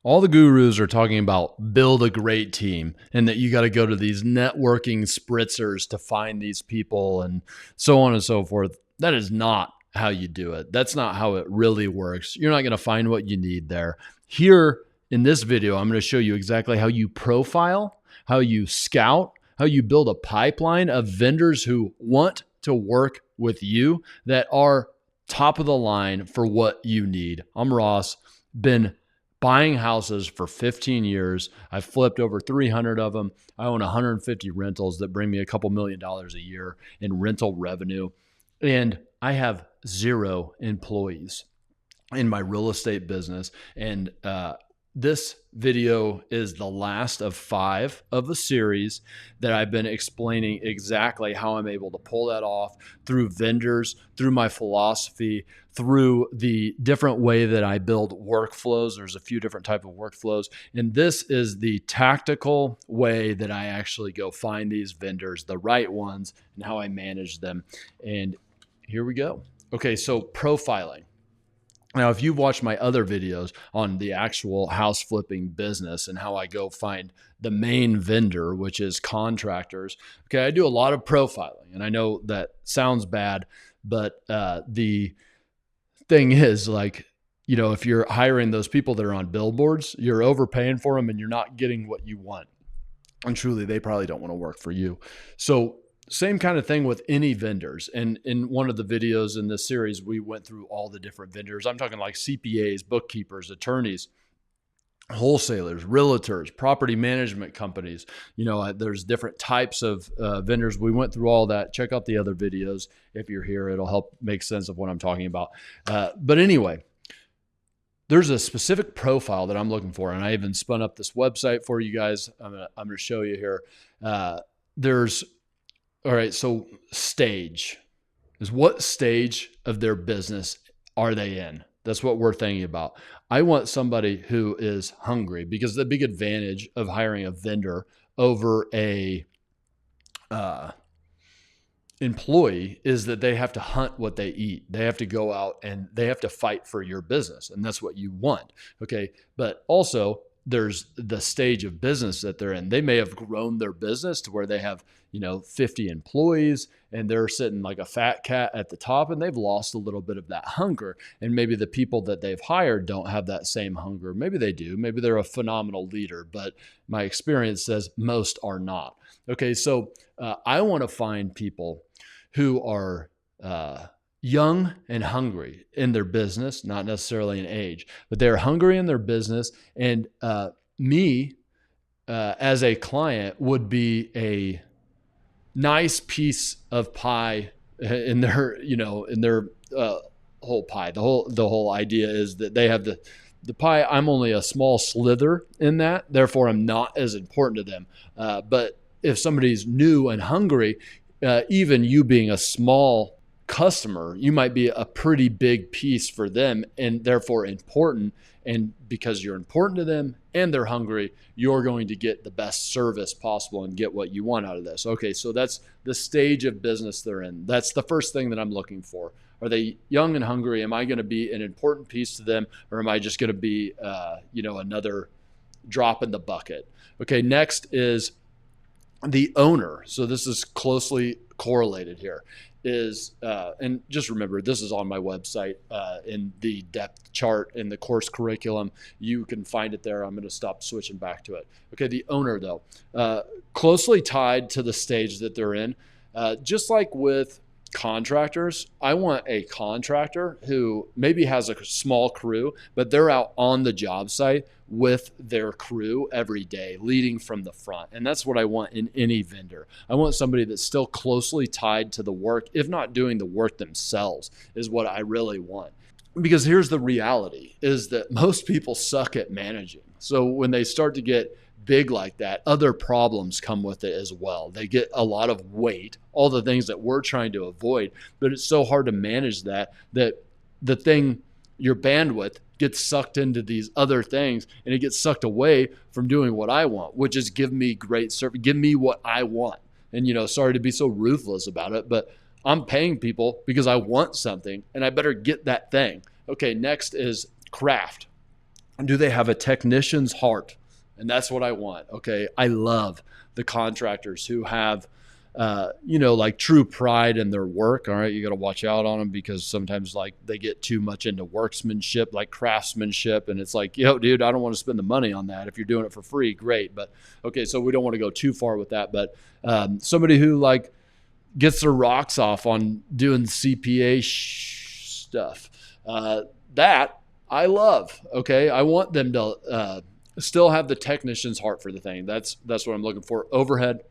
All the gurus are talking about build a great team and that you got to go to these networking spritzers to find these people and so on and so forth. That is not how you do it. That's not how it really works. You're not going to find what you need there. Here in this video, I'm going to show you exactly how you profile, how you scout, how you build a pipeline of vendors who want to work with you that are top of the line for what you need. I'm Ross, been buying houses for 15 years. I've flipped over 300 of them. I own 150 rentals that bring me a couple $1,000,000 a year in rental revenue. And I have 0 employees in my real estate business. And this video is the last of 5 of a series that I've been explaining exactly how I'm able to pull that off through vendors, through my philosophy, through the different way that I build workflows. There's a few different types of workflows. And this is the tactical way that I actually go find these vendors, the right ones, and how I manage them. And here we go. Okay, so profiling. Now, if you've watched my other videos on the actual house flipping business and how I go find the main vendor, which is contractors, okay, I do a lot of profiling. And I know that sounds bad, but the thing is, like, you know, if you're hiring those people that are on billboards, you're overpaying for them and you're not getting what you want. And truly, they probably don't want to work for you. So same kind of thing with any vendors. And in one of the videos in this series, we went through all the different vendors. I'm talking like CPAs, bookkeepers, attorneys, wholesalers, realtors, property management companies. You know, there's different types of vendors. We went through all that. Check out the other videos if you're here. It'll help make sense of what I'm talking about. But anyway, there's a specific profile that I'm looking for. And I even spun up this website for you guys. I'm going to show you here. All right, so stage is what stage of their business are they in? That's what we're thinking about. I want somebody who is hungry, because the big advantage of hiring a vendor over a employee is that they have to hunt what they eat. They have to go out and they have to fight for your business, and that's what you want. Okay, but also there's the stage of business that they're in. They may have grown their business to where they have, 50 employees and they're sitting like a fat cat at the top, and they've lost a little bit of that hunger. And maybe the people that they've hired don't have that same hunger. Maybe they do. Maybe they're a phenomenal leader, but my experience says most are not. Okay, so I want to find people who are young and hungry in their business, not necessarily in age, but they're hungry in their business. And me as a client would be a nice piece of pie in their, whole pie. The whole idea is that they have the pie. I'm only a small slither in that. Therefore, I'm not as important to them. But if somebody's new and hungry, even you being a small customer, you might be a pretty big piece for them and therefore important. And because you're important to them and they're hungry, you're going to get the best service possible and get what you want out of this. Okay, so that's the stage of business they're in. That's the first thing that I'm looking for. Are they young and hungry? Am I going to be an important piece to them, or am I just going to be, another drop in the bucket? Okay, next is the owner. So this is closely correlated here. And just remember, this is on my website in the depth chart in the course curriculum. You can find it there. I'm going to stop switching back to it. Okay, the owner though, closely tied to the stage that they're in. Just like with contractors, I want a contractor who maybe has a small crew, but they're out on the job site with their crew every day, leading from the front. And that's what I want in any vendor. I want somebody that's still closely tied to the work, if not doing the work themselves, is what I really want. Because here's the reality, is that most people suck at managing. So when they start to get big like that, other problems come with it as well. They get a lot of weight, all the things that we're trying to avoid, but it's so hard to manage that the thing, your bandwidth gets sucked into these other things, and it gets sucked away from doing what I want, which is give me great service, give me what I want. And, sorry to be so ruthless about it, but I'm paying people because I want something and I better get that thing. Okay, next is craft. Do they have a technician's heart? And that's what I want. Okay. I love the contractors who have, like true pride in their work. All right. You got to watch out on them because sometimes like they get too much into workmanship, like craftsmanship. And it's like, dude, I don't want to spend the money on that. If you're doing it for free, great. But okay. So we don't want to go too far with that. But somebody who like gets their rocks off on doing CPA stuff, that I love. Okay. I want them to still have the technician's heart for the thing. That's what I'm looking for. Overhead,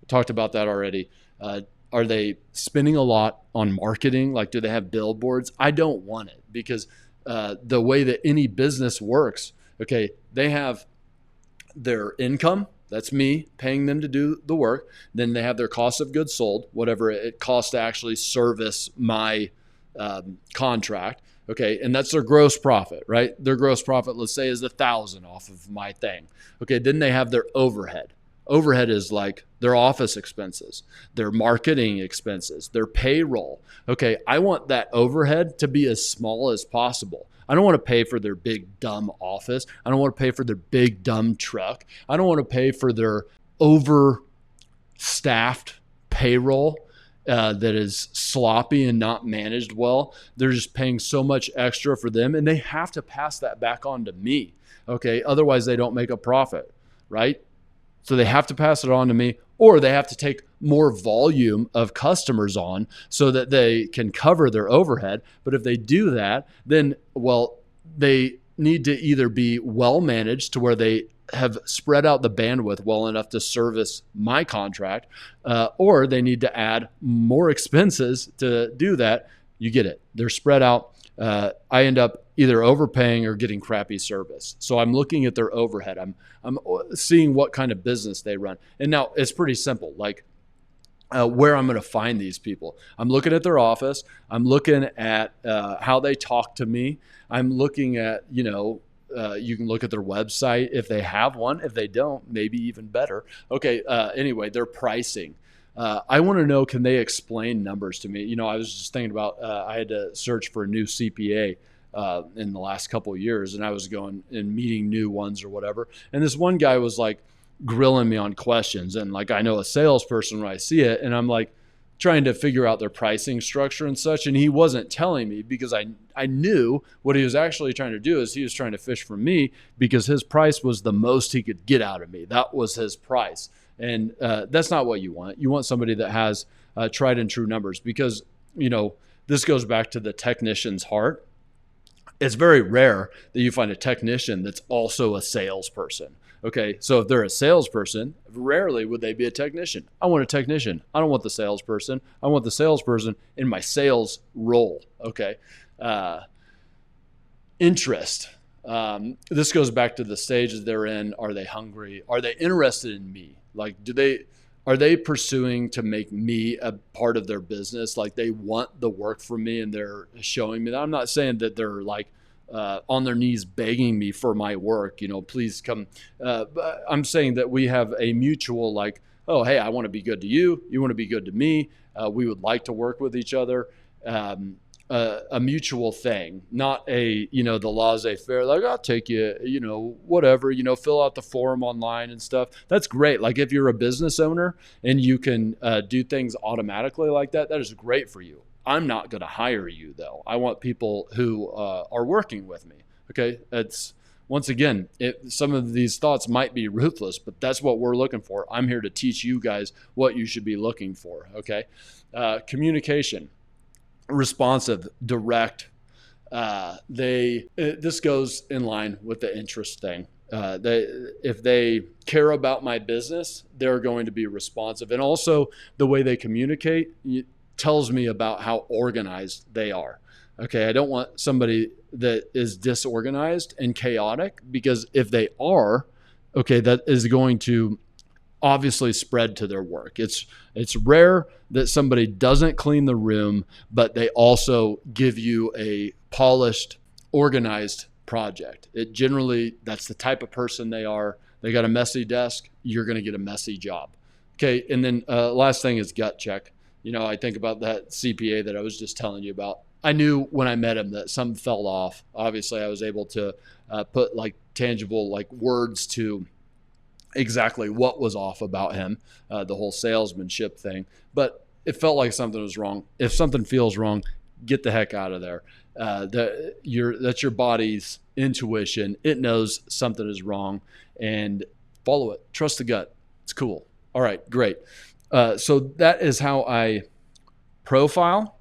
talked about that already. Are they spending a lot on marketing? Like, do they have billboards? I don't want it because the way that any business works, okay, they have their income. That's me paying them to do the work. Then they have their cost of goods sold, whatever it costs to actually service my contract. Okay. And that's their gross profit, right? Their gross profit, let's say, is 1,000 off of my thing. Okay. Then they have their overhead. Overhead is like their office expenses, their marketing expenses, their payroll. Okay. I want that overhead to be as small as possible. I don't want to pay for their big dumb office. I don't want to pay for their big dumb truck. I don't want to pay for their overstaffed payroll that is sloppy and not managed well. They're just paying so much extra for them, and they have to pass that back on to me. Okay. Otherwise they don't make a profit, right? So they have to pass it on to me, or they have to take more volume of customers on so that they can cover their overhead. But if they do that, then, well, they need to either be well managed to where they have spread out the bandwidth well enough to service my contract, or they need to add more expenses to do that. You get it. They're spread out. I end up either overpaying or getting crappy service. So I'm looking at their overhead. I'm seeing what kind of business they run. And now it's pretty simple, like where I'm going to find these people. I'm looking at their office. I'm looking at how they talk to me. I'm looking at, you can look at their website if they have one. If they don't, maybe even better. Okay. Anyway, their pricing. I want to know, can they explain numbers to me? I was just thinking about, I had to search for a new CPA in the last couple of years, and I was going and meeting new ones or whatever. And this one guy was like grilling me on questions. And like, I know a salesperson when I see it, and I'm like trying to figure out their pricing structure and such. And he wasn't telling me because I knew what he was actually trying to do is he was trying to fish for me because his price was the most he could get out of me. That was his price. And that's not what you want. You want somebody that has tried and true numbers because, this goes back to the technician's heart. It's very rare that you find a technician that's also a salesperson. Okay, so if they're a salesperson, rarely would they be a technician. I want a technician. I don't want the salesperson. I want the salesperson in my sales role. Okay, interest. This goes back to the stages they're in. Are they hungry? Are they interested in me? Like, are they pursuing to make me a part of their business? Like, they want the work from me and they're showing me that. I'm not saying that they're like on their knees begging me for my work, please come. But I'm saying that we have a mutual like, oh, hey, I want to be good to you. You want to be good to me. We would like to work with each other. A mutual thing, not the laissez-faire, like I'll take you, whatever, fill out the form online and stuff. That's great. Like if you're a business owner and you can do things automatically like that, that is great for you. I'm not going to hire you though. I want people who are working with me. Okay. It's once again, some of these thoughts might be ruthless, but that's what we're looking for. I'm here to teach you guys what you should be looking for. Okay. Communication. Responsive, direct. This goes in line with the interest thing. If they care about my business, they're going to be responsive. And also the way they communicate tells me about how organized they are. Okay. I don't want somebody that is disorganized and chaotic, because if they are, okay, that is going to obviously spread to their work. It's rare that somebody doesn't clean the room, but they also give you a polished, organized project. That's the type of person they are. They got a messy desk. You're going to get a messy job. Okay. And then last thing is gut check. I think about that CPA that I was just telling you about. I knew when I met him that something fell off. Obviously I was able to put like tangible like words to exactly what was off about him, the whole salesmanship thing, but it felt like something was wrong. If something feels wrong, get the heck out of there. That's your body's intuition. It knows something is wrong, and follow it. Trust the gut. It's cool. All right, great. So that is how I profile.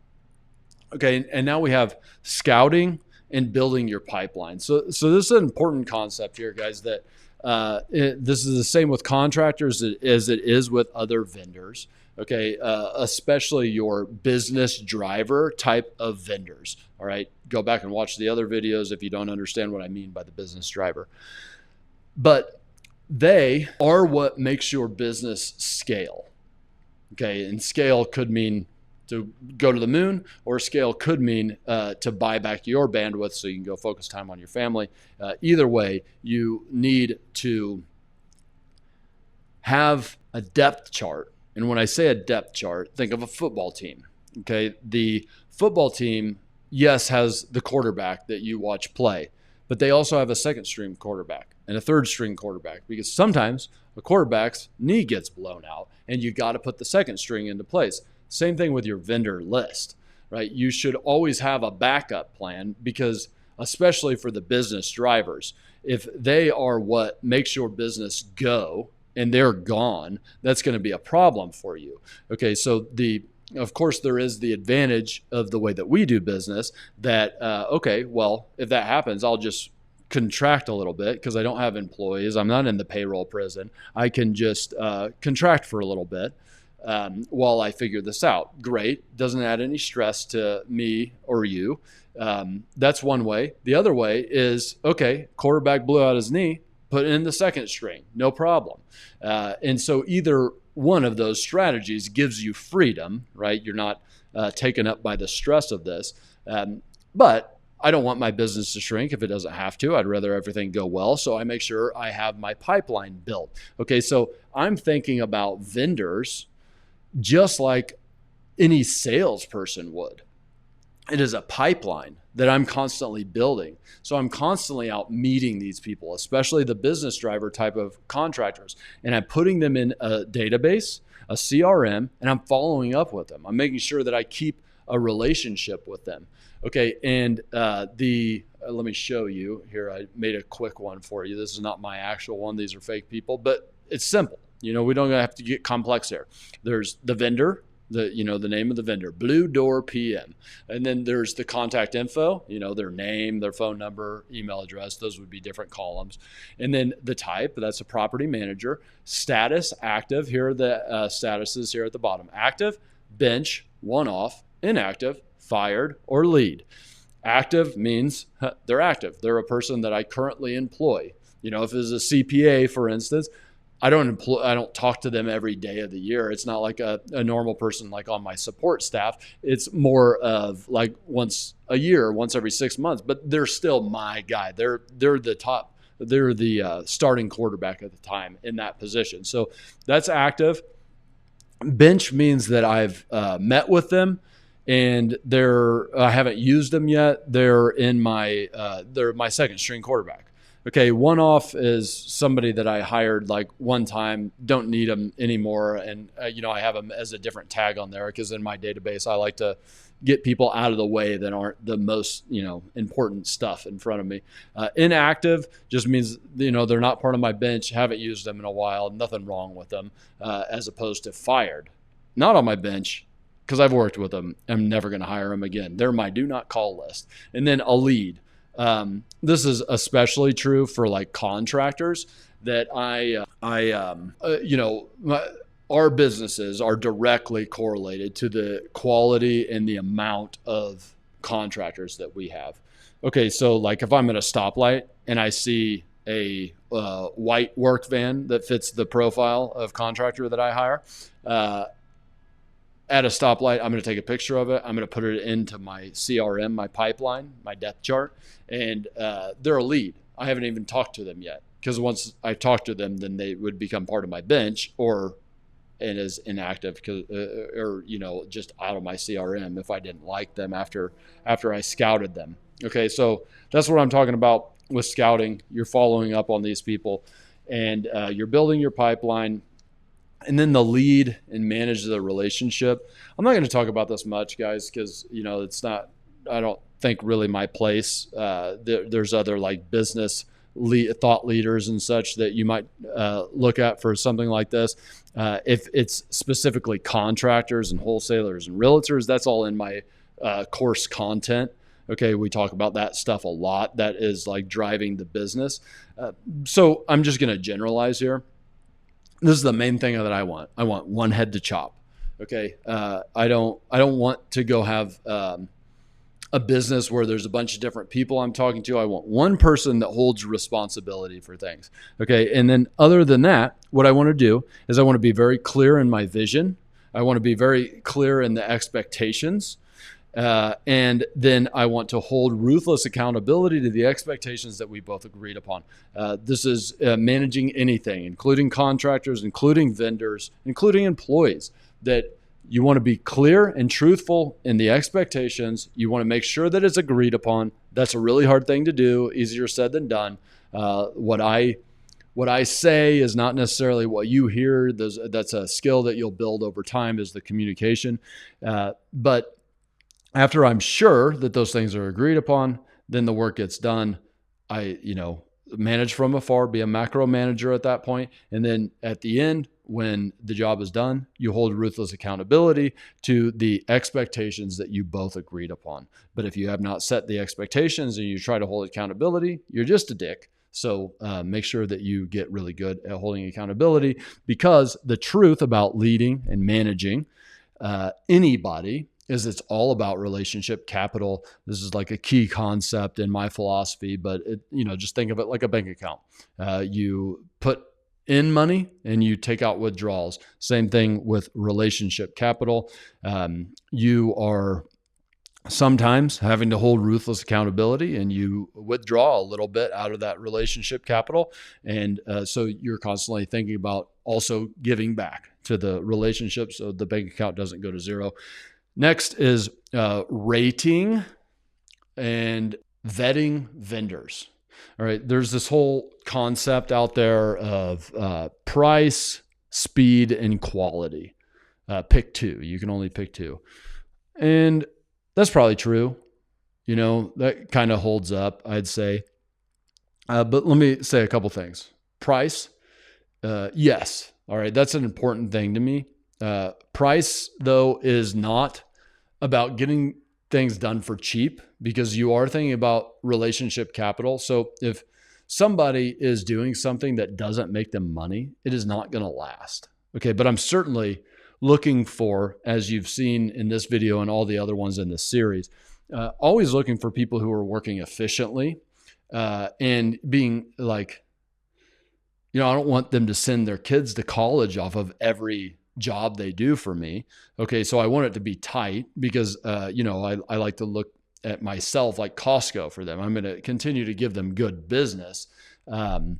Okay, and now we have scouting and building your pipeline. So this is an important concept here, guys, that this is the same with contractors as it is with other vendors. Okay, especially your business driver type of vendors. All right, go back and watch the other videos if you don't understand what I mean by the business driver. But they are what makes your business scale. Okay, and scale could mean to go to the moon, or scale could mean to buy back your bandwidth so you can go focus time on your family. Either way, you need to have a depth chart. And when I say a depth chart, think of a football team. Okay, the football team, yes, has the quarterback that you watch play, but they also have a second string quarterback and a third string quarterback, because sometimes a quarterback's knee gets blown out and you got to put the second string into place. Same thing with your vendor list, right? You should always have a backup plan, because especially for the business drivers, if they are what makes your business go and they're gone, that's going to be a problem for you. Okay, so of course, there is the advantage of the way that we do business that, okay, well, if that happens, I'll just contract a little bit because I don't have employees. I'm not in the payroll prison. I can just contract for a little bit while I figure this out. Great. Doesn't add any stress to me or you. That's one way. The other way is, okay, quarterback blew out his knee, put in the second string, no problem. And so either one of those strategies gives you freedom, right? You're not taken up by the stress of this. But I don't want my business to shrink if it doesn't have to. I'd rather everything go well. So I make sure I have my pipeline built. Okay, so I'm thinking about vendors just like any salesperson would. It is a pipeline that I'm constantly building. So I'm constantly out meeting these people, especially the business driver type of contractors. And I'm putting them in a database, a CRM, and I'm following up with them. I'm making sure that I keep a relationship with them. Okay, and let me show you here. I made a quick one for you. This is not my actual one. These are fake people, but it's simple. We don't have to get complex there. There's the vendor, the name of the vendor, Blue Door PM. And then there's the contact info, their name, their phone number, email address. Those would be different columns. And then the type, that's a property manager. Status, active. Here are the statuses here at the bottom. Active, bench, one off. Inactive, fired, or lead. Active means they're active. They're a person that I currently employ. If it's a CPA, for instance, I don't talk to them every day of the year. It's not like a normal person like on my support staff. It's more of like once a year, once every 6 months, but they're still my guy. They're the top. They're the starting quarterback at the time in that position. So that's active. Bench means that I've met with them and I haven't used them yet. They're my second string quarterback. Okay, one off is somebody that I hired like one time, don't need them anymore. And, I have them as a different tag on there because in my database, I like to get people out of the way that aren't the most, important stuff in front of me. Inactive just means, they're not part of my bench, haven't used them in a while, nothing wrong with them, as opposed to fired. Not on my bench because I've worked with them. I'm never going to hire them again. They're my do not call list. And then a lead. This is especially true for like contractors that our businesses are directly correlated to the quality and the amount of contractors that we have. Okay, so like if I'm at a stoplight and I see a white work van that fits the profile of contractor that I hire, at a stoplight, I'm going to take a picture of it. I'm going to put it into my CRM, my pipeline, my depth chart, and they're a lead. I haven't even talked to them yet because once I talk to them, then they would become part of my bench and is inactive or just out of my CRM if I didn't like them after I scouted them. Okay, so that's what I'm talking about. with scouting, you're following up on these people, and you're building your pipeline. And then the lead and manage the relationship. I'm not going to talk about this much, guys, because it's not. I don't think really my place. There's other like business thought leaders and such that you might look at for something like this. If it's specifically contractors and wholesalers and realtors, that's all in my course content. Okay, we talk about that stuff a lot. That is like driving the business. So I'm just going to generalize here. This is the main thing that I want. I want one head to chop. Okay, I don't want to go have a business where there's a bunch of different people I'm talking to. I want one person that holds responsibility for things. Okay. And then other than that, what I want to do is I want to be very clear in my vision. I want to be very clear in the expectations. And then I want to hold ruthless accountability to the expectations that we both agreed upon. This is managing anything, including contractors, including vendors, including employees, that you want to be clear and truthful in the expectations. You want to make sure that it's agreed upon. That's a really hard thing to do, easier said than done. What I say is not necessarily what you hear. That's a skill that you'll build over time, is the communication. But after I'm sure that those things are agreed upon, then the work gets done. I manage from afar, be a macro manager at that point. And then at the end, when the job is done, you hold ruthless accountability to the expectations that you both agreed upon. But if you have not set the expectations and you try to hold accountability, you're just a dick. So make sure that you get really good at holding accountability, because the truth about leading and managing anybody is it's all about relationship capital. This is like a key concept in my philosophy, but just think of it like a bank account. You put in money and you take out withdrawals. Same thing with relationship capital. You are sometimes having to hold ruthless accountability, and you withdraw a little bit out of that relationship capital. And so you're constantly thinking about also giving back to the relationship so the bank account doesn't go to zero. Next is rating and vetting vendors. All right, there's this whole concept out there of price, speed, and quality. Pick two. You can only pick two. And that's probably true. That kind of holds up, I'd say. But let me say a couple things. Price, yes. All right, that's an important thing to me. Price, though, is not about getting things done for cheap, because you are thinking about relationship capital. So if somebody is doing something that doesn't make them money, it is not going to last. Okay, but I'm certainly looking for, as you've seen in this video and all the other ones in this series, always looking for people who are working efficiently and being like, I don't want them to send their kids to college off of every job they do for me. Okay, so I want it to be tight, because I like to look at myself like Costco for them. I'm going to continue to give them good business, and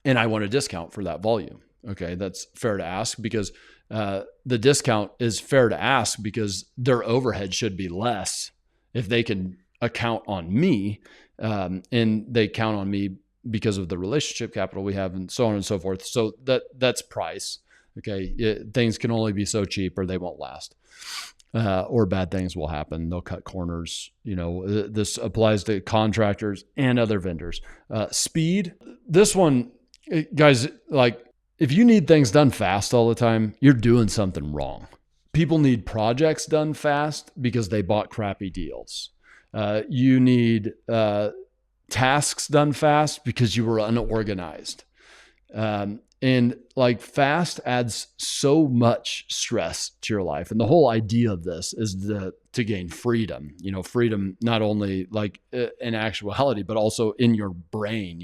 I want a discount for that volume. Okay, that's fair to ask, because the discount is fair to ask because their overhead should be less if they can account on me, and they count on me because of the relationship capital we have, and so on and so forth. So that's price. Okay, things can only be so cheap, or they won't last, or bad things will happen. They'll cut corners. This applies to contractors and other vendors. Speed. This one, guys, like if you need things done fast all the time, you're doing something wrong. People need projects done fast because they bought crappy deals. You need tasks done fast because you were unorganized. And like fast adds so much stress to your life. And the whole idea of this is to gain freedom, freedom, not only like in actuality, but also in your brain.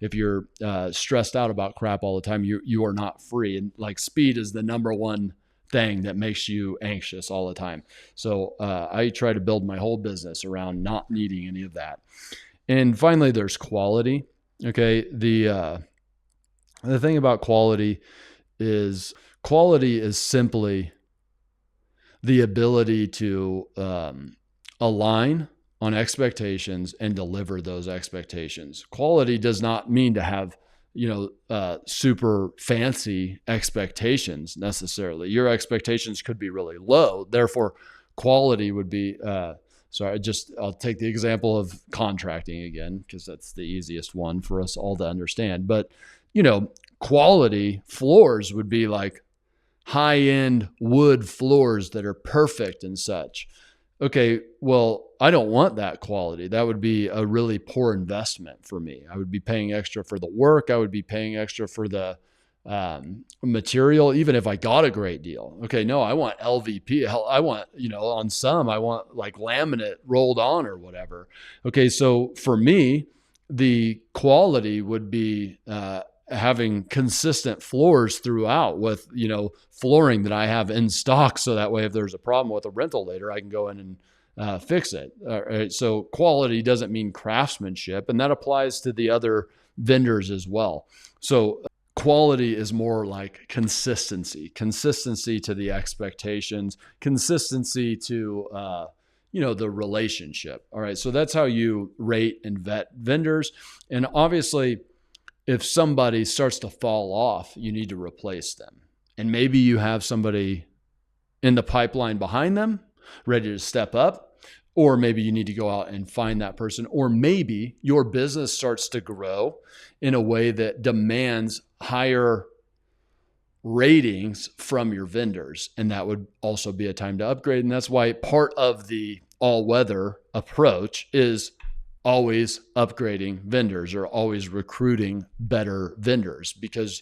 If you're stressed out about crap all the time, you are not free. And like speed is the number one thing that makes you anxious all the time. So I try to build my whole business around not needing any of that. And finally, there's quality. Okay. The thing about quality is simply the ability to align on expectations and deliver those expectations. Quality does not mean to have, super fancy expectations necessarily. Your expectations could be really low. Therefore, quality would be, I'll take the example of contracting again, because that's the easiest one for us all to understand. But, quality floors would be like high-end wood floors that are perfect and such. Okay, well, I don't want that quality. That would be a really poor investment for me. I would be paying extra for the work. I would be paying extra for the material, even if I got a great deal. Okay, no, I want LVP. I want, on some, I want like laminate rolled on or whatever. Okay, so for me, the quality would be having consistent floors throughout with, flooring that I have in stock. So that way, if there's a problem with a rental later, I can go in and fix it. All right. So quality doesn't mean craftsmanship, and that applies to the other vendors as well. So quality is more like consistency to the expectations, consistency to, the relationship. All right. So that's how you rate and vet vendors. And obviously, if somebody starts to fall off, you need to replace them. And maybe you have somebody in the pipeline behind them ready to step up, or maybe you need to go out and find that person, or maybe your business starts to grow in a way that demands higher ratings from your vendors. And that would also be a time to upgrade. And that's why part of the all-weather approach is always upgrading vendors or always recruiting better vendors, because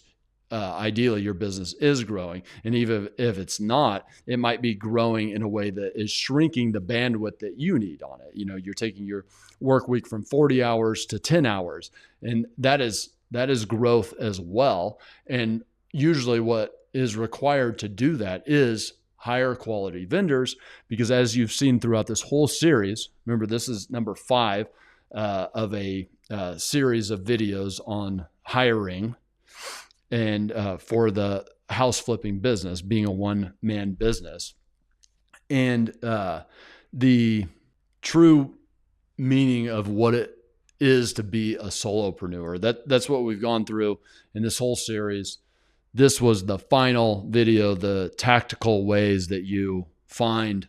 ideally your business is growing. And even if it's not, it might be growing in a way that is shrinking the bandwidth that you need on it. You're taking your work week from 40 hours to 10 hours, and that is growth as well. And usually what is required to do that is higher quality vendors, because as you've seen throughout this whole series, remember this is number 5 of a series of videos on hiring and for the house flipping business, being a one-man business. And the true meaning of what it is to be a solopreneur. That's what we've gone through in this whole series. This was the final video, the tactical ways that you find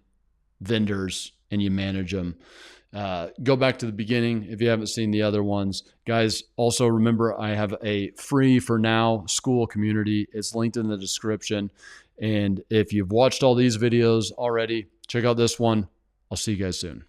vendors and you manage them. Go back to the beginning if you haven't seen the other ones. Guys, also remember I have a free for now school community. It's linked in the description. And if you've watched all these videos already, check out this one. I'll see you guys soon.